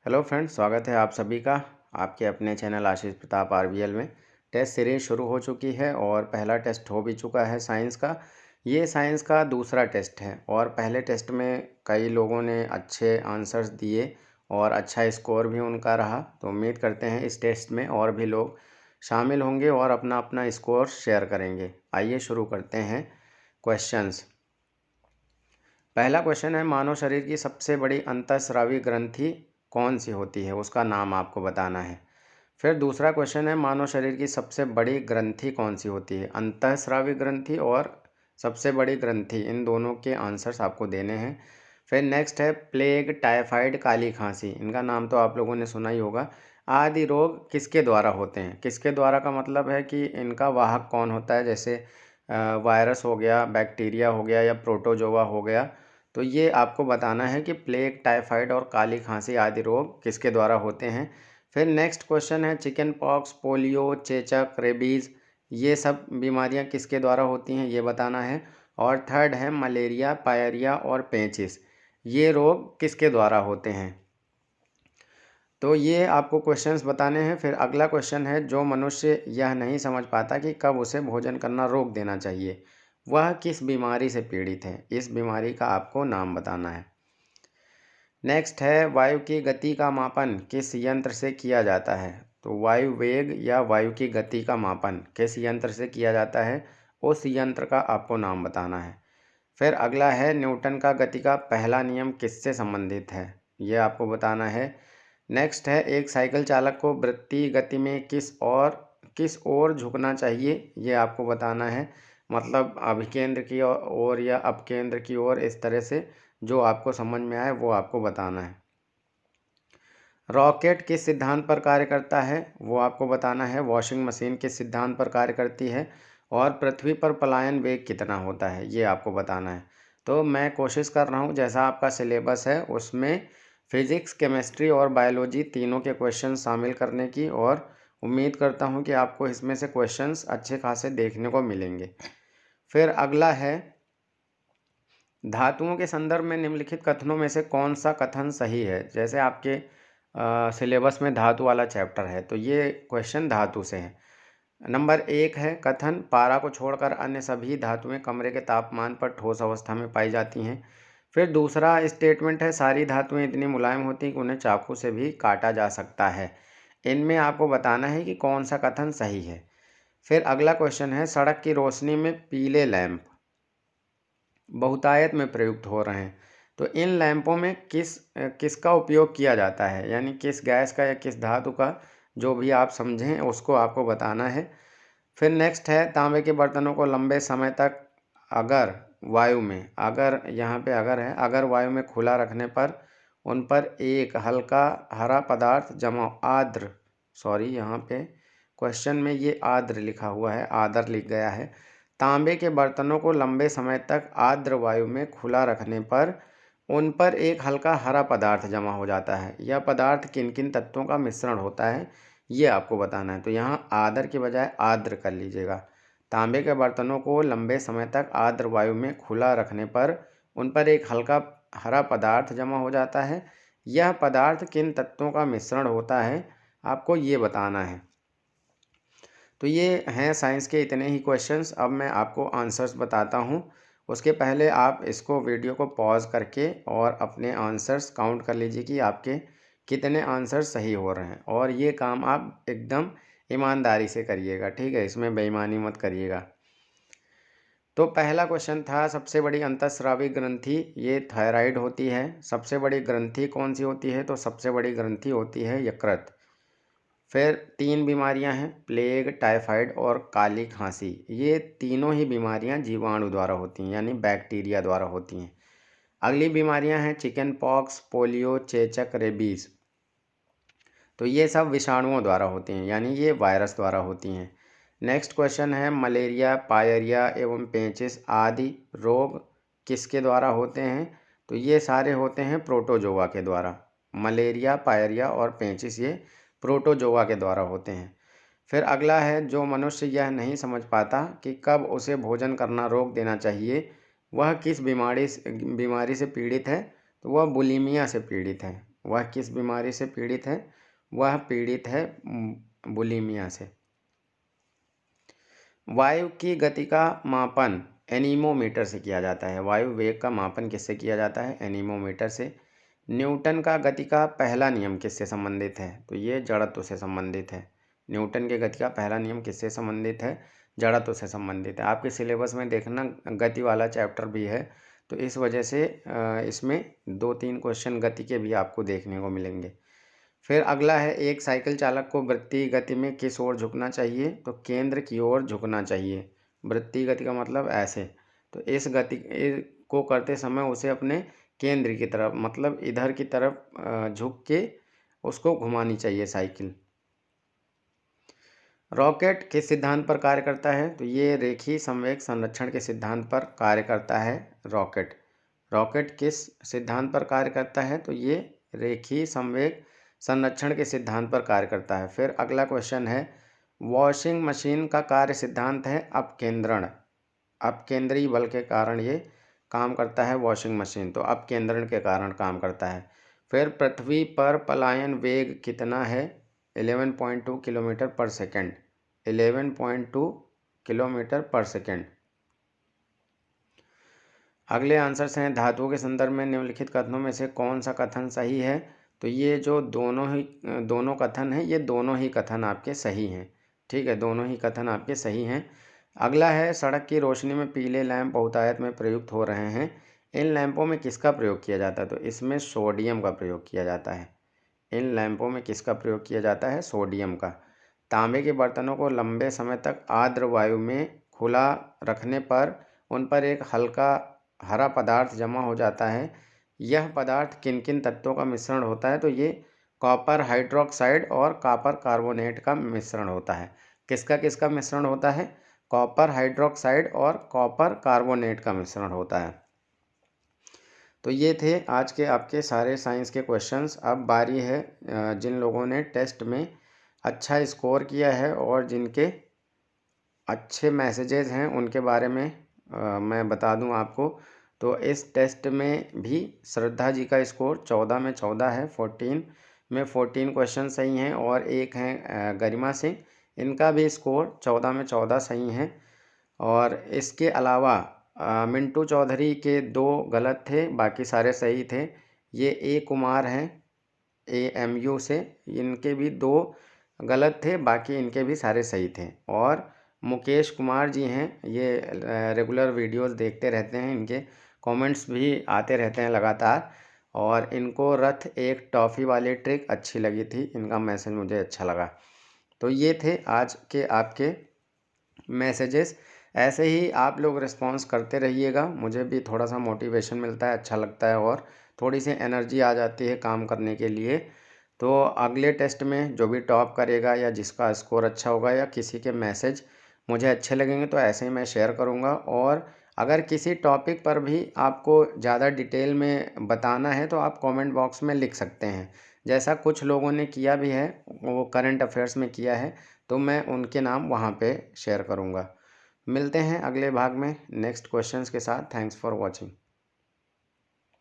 Hello friends, स्वागत है आप सभी का आपके अपने चैनल आशीष प्रताप आरबीएल में। टेस्ट सीरीज शुरू हो चुकी है और पहला टेस्ट हो भी चुका है साइंस का। ये साइंस का दूसरा टेस्ट है और पहले टेस्ट में कई लोगों ने अच्छे आंसर्स दिए और अच्छा स्कोर भी उनका रहा। तो उम्मीद करते हैं इस टेस्ट में और भी लोग शामिल होंगे और अपना अपना स्कोर शेयर करेंगे। आइए शुरू करते हैं क्वेश्चंस। पहला क्वेश्चन है, मानव शरीर की सबसे बड़ी अंतःस्रावी ग्रंथि कौन सी होती है, उसका नाम आपको बताना है। फिर दूसरा क्वेश्चन है, मानव शरीर की सबसे बड़ी ग्रंथि कौन सी होती है। अंतःस्रावी ग्रंथि और सबसे बड़ी ग्रंथि, इन दोनों के आंसर्स आपको देने हैं। फिर नेक्स्ट है, प्लेग, टाइफाइड, काली खांसी, इनका नाम तो आप लोगों ने सुना ही होगा। आदि रोग किसके द्वारा होते हैं। किसके द्वारा का मतलब है कि इनका वाहक कौन होता है, जैसे वायरस हो गया, बैक्टीरिया हो गया या प्रोटोजोआ हो गया। तो ये आपको बताना है कि प्लेग, टाइफाइड और काली खांसी आदि रोग किसके द्वारा होते हैं। फिर नेक्स्ट क्वेश्चन है, चिकन पॉक्स, पोलियो, चेचक, रेबीज़, ये सब बीमारियां किसके द्वारा होती हैं, ये बताना है। और थर्ड है, मलेरिया, पायरिया और पेचिस, ये रोग किसके द्वारा होते हैं। तो ये आपको क्वेश्चंस बताने हैं। फिर अगला क्वेश्चन है, जो मनुष्य यह नहीं समझ पाता कि कब उसे भोजन करना रोक देना चाहिए, वह किस बीमारी से पीड़ित है। इस बीमारी का आपको नाम बताना है। नेक्स्ट है, वायु की गति का मापन किस यंत्र से किया जाता है। तो वायु वेग या वायु की गति का मापन किस यंत्र से किया जाता है, उस यंत्र का आपको नाम बताना है। फिर अगला है, न्यूटन का गति का पहला नियम किससे संबंधित है, ये आपको बताना है। नेक्स्ट है, एक साइकिल चालक को वृत्तीय गति में किस ओर झुकना चाहिए, ये आपको बताना है। मतलब अभिकेंद्र की ओर या अपकेंद्र की ओर, इस तरह से जो आपको समझ में आए वो आपको बताना है। रॉकेट किस सिद्धांत पर कार्य करता है, वो आपको बताना है। वॉशिंग मशीन किस सिद्धांत पर कार्य करती है। और पृथ्वी पर पलायन वेग कितना होता है, ये आपको बताना है। तो मैं कोशिश कर रहा हूँ, जैसा आपका सिलेबस है उसमें फिज़िक्स, केमिस्ट्री और बायोलॉजी तीनों के क्वेश्चन शामिल करने की, और उम्मीद करता हूँ कि आपको इसमें से क्वेश्चंस अच्छे खासे देखने को मिलेंगे। फिर अगला है, धातुओं के संदर्भ में निम्नलिखित कथनों में से कौन सा कथन सही है। जैसे आपके सिलेबस में धातु वाला चैप्टर है, तो ये क्वेश्चन धातु से है। नंबर 1 है कथन, पारा को छोड़कर अन्य सभी धातुएं कमरे के तापमान पर ठोस अवस्था में पाई जाती हैं। फिर दूसरा स्टेटमेंट है, सारी धातुएं इतनी मुलायम होती हैं कि उन्हें चाकू से भी काटा जा सकता है। इनमें आपको बताना है कि कौन सा कथन सही है। फिर अगला क्वेश्चन है, सड़क की रोशनी में पीले लैंप बहुतायत में प्रयुक्त हो रहे हैं, तो इन लैंपों में किसका उपयोग किया जाता है, यानी किस गैस का या किस धातु का, जो भी आप समझें उसको आपको बताना है। फिर नेक्स्ट है, तांबे के बर्तनों को लंबे समय तक अगर वायु में, अगर यहाँ पे अगर है, अगर वायु में खुला रखने पर उन पर एक हल्का हरा पदार्थ जमा आर्द्र, सॉरी यहाँ पे क्वेश्चन में ये आर्द्र लिखा हुआ है, आदर लिख गया है। तांबे के बर्तनों को लंबे समय तक आर्द्र वायु में खुला रखने पर उन पर एक हल्का हरा पदार्थ जमा हो जाता है। यह पदार्थ किन किन तत्वों का मिश्रण होता है, ये आपको बताना है। तो यहाँ आदर के बजाय आर्द्र कर लीजिएगा। तांबे के बर्तनों को लंबे समय तक आर्द्र वायु में खुला रखने पर उन पर एक हल्का हरा पदार्थ जमा हो जाता है। यह पदार्थ किन तत्वों का मिश्रण होता है, आपको ये बताना है। तो ये हैं साइंस के इतने ही क्वेश्चंस। अब मैं आपको आंसर्स बताता हूँ। उसके पहले आप इसको वीडियो को पॉज करके और अपने आंसर्स काउंट कर लीजिए कि आपके कितने आंसर सही हो रहे हैं, और ये काम आप एकदम ईमानदारी से करिएगा, ठीक है, इसमें बेईमानी मत करिएगा। तो पहला क्वेश्चन था, सबसे बड़ी अंतःस्रावी ग्रंथि ये थायराइड होती है। सबसे बड़ी ग्रंथि कौन सी होती है, तो सबसे बड़ी ग्रंथि होती है यकृत। फिर 3 बीमारियां हैं, प्लेग, टाइफाइड और काली खांसी। ये तीनों ही बीमारियां जीवाणु द्वारा होती हैं, यानी बैक्टीरिया द्वारा होती हैं। अगली बीमारियां हैं, चिकन पॉक्स, पोलियो, चेचक, रेबीज़, तो ये सब विषाणुओं द्वारा होती हैं, यानी ये वायरस द्वारा होती हैं। नेक्स्ट क्वेश्चन है, मलेरिया, पायरिया एवं पेचिस आदि रोग किसके द्वारा होते हैं, तो ये सारे होते हैं प्रोटोजोआ के द्वारा। मलेरिया, पायरिया और पेचिस ये प्रोटोजोआ के द्वारा होते हैं। फिर अगला है, जो मनुष्य यह नहीं समझ पाता कि कब उसे भोजन करना रोक देना चाहिए, वह किस बीमारी से पीड़ित है, तो वह बुलिमिया से पीड़ित है। वह किस बीमारी से पीड़ित है? वह पीड़ित है बुलिमिया से। वायु की गति का मापन एनीमोमीटर से किया जाता है। वायु वेग का मापन किससे किया जाता है? एनीमोमीटर से। न्यूटन का गति का पहला नियम किससे संबंधित है? तो ये जड़त्व से संबंधित है। न्यूटन के गति का पहला नियम किससे संबंधित है? जड़त्व से संबंधित है। आपके सिलेबस में देखना गति वाला चैप्टर भी है, तो इस वजह से इसमें 2-3 क्वेश्चन गति के भी आपको देखने को मिलेंगे। फिर अगला है, एक साइकिल चालक को वृत्तीय गति में किस ओर झुकना चाहिए? तो केंद्र की ओर झुकना चाहिए। वृत्तीय गति का मतलब ऐसे, तो इस गति को करते समय उसे अपने केंद्र की तरफ, मतलब इधर की तरफ झुक के उसको घुमानी चाहिए साइकिल। रॉकेट किस सिद्धांत पर कार्य करता है? तो ये रेखीय संवेग संरक्षण के सिद्धांत पर कार्य करता है रॉकेट। रॉकेट किस सिद्धांत पर कार्य करता है? तो ये रेखीय संवेग संरक्षण के सिद्धांत पर कार्य करता है। फिर अगला क्वेश्चन है, वॉशिंग मशीन का कार्य सिद्धांत है अपकेंद्रण। अपकेंद्रीय बल के कारण ये काम करता है वॉशिंग मशीन, तो अपकेंद्रण के कारण काम करता है। फिर पृथ्वी पर पलायन वेग कितना है? 11.2 किलोमीटर पर सेकेंड। 11.2 किलोमीटर पर सेकेंड। अगले आंसर्स हैं, धातुओं के संदर्भ में निम्नलिखित कथनों में से कौन सा कथन सही है? तो ये जो दोनों कथन हैं, ये दोनों ही कथन आपके सही हैं। ठीक है, दोनों ही कथन आपके सही हैं। अगला है, सड़क की रोशनी में पीले लैंप बहुतायत में प्रयुक्त हो रहे हैं। इन लैंपों में किसका प्रयोग किया जाता है? तो इसमें सोडियम का प्रयोग किया जाता है। इन लैंपों में किसका प्रयोग किया जाता है? सोडियम का। तांबे के बर्तनों को लंबे समय तक आर्द्र वायु में खुला रखने पर उन पर एक हल्का हरा पदार्थ जमा हो जाता है। यह पदार्थ किन किन तत्वों का मिश्रण होता है? तो ये कॉपर हाइड्रोक्साइड और कॉपर कार्बोनेट का मिश्रण होता है। किसका किसका मिश्रण होता है? कॉपर हाइड्रोक्साइड और कॉपर कार्बोनेट का मिश्रण होता है। तो ये थे आज के आपके सारे साइंस के क्वेश्चंस। अब बारी है जिन लोगों ने टेस्ट में अच्छा स्कोर किया है और जिनके अच्छे मैसेजेस हैं उनके बारे में मैं बता दूं आपको। तो इस टेस्ट में भी श्रद्धा जी का स्कोर 14 में 14 है, 14 में 14 क्वेश्चन सही हैं, और एक हैं गरिमा सिंह, इनका भी स्कोर 14 में 14 सही हैं। और इसके अलावा मिंटू चौधरी के 2 गलत थे, बाकी सारे सही थे। ये ए कुमार हैं AMU से, इनके भी 2 गलत थे, बाकी इनके भी सारे सही थे। और मुकेश कुमार जी हैं, ये रेगुलर वीडियोस देखते रहते हैं, इनके कमेंट्स भी आते रहते हैं लगातार, और इनको रथ एक टॉफ़ी वाली ट्रिक अच्छी लगी थी, इनका मैसेज मुझे अच्छा लगा। तो ये थे आज के आपके मैसेजेस। ऐसे ही आप लोग रिस्पॉन्स करते रहिएगा, मुझे भी थोड़ा सा मोटिवेशन मिलता है, अच्छा लगता है, और थोड़ी सी एनर्जी आ जाती है काम करने के लिए। तो अगले टेस्ट में जो भी टॉप करेगा या जिसका स्कोर अच्छा होगा या किसी के मैसेज मुझे अच्छे लगेंगे तो ऐसे ही मैं शेयर करूँगा। और अगर किसी टॉपिक पर भी आपको ज़्यादा डिटेल में बताना है तो आप कमेंट बॉक्स में लिख सकते हैं, जैसा कुछ लोगों ने किया भी है, वो करंट अफेयर्स में किया है, तो मैं उनके नाम वहाँ पे शेयर करूँगा। मिलते हैं अगले भाग में नेक्स्ट क्वेश्चंस के साथ। Thanks for watching.